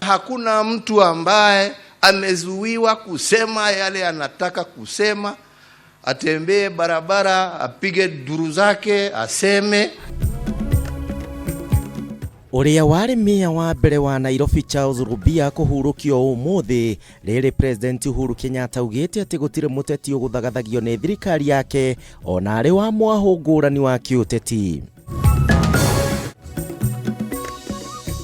hakuna mtu ambaye amezuiwa kusema yale anataka kusema, atembee barabara, apige duru zake, aseme. Uria wari meya wa mbere wa Nairobi Charles Rubia kuhurukio umuthi, riri President Uhuru Kenyatta ugite ati gutire muteti uguthagatagio ni thirikari yake ona ari wa mwahungurani wa kiuteti.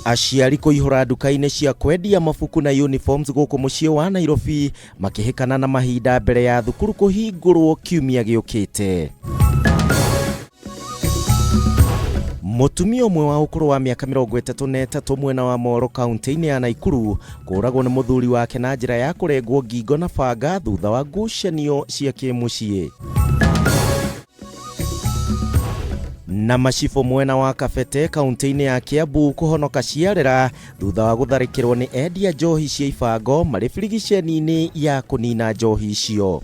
Aciari kuihura nduka-ini cia kwendia mabuku na uniforms guku mucii wa Nairobi makihikana na mahinda mbere ya thukuru kuhingurwo kiumia giukite. Mutumia umwe wa ukuru wa miaka 33 mwena wa Mohoro kaunti-ini ya Nakuru kuragwo ni muthuri wake na njira ya kurengwo ngingo na banga thutha wa ngucanio cia kimucii. Na macifo mwena wa Kabete kaunti-ini ya Kiambu kuhonoka ciarera thutha wa gutharikirwo ni endia njohi cia ibango mari birigiceni-ini ya kunina njohi icio.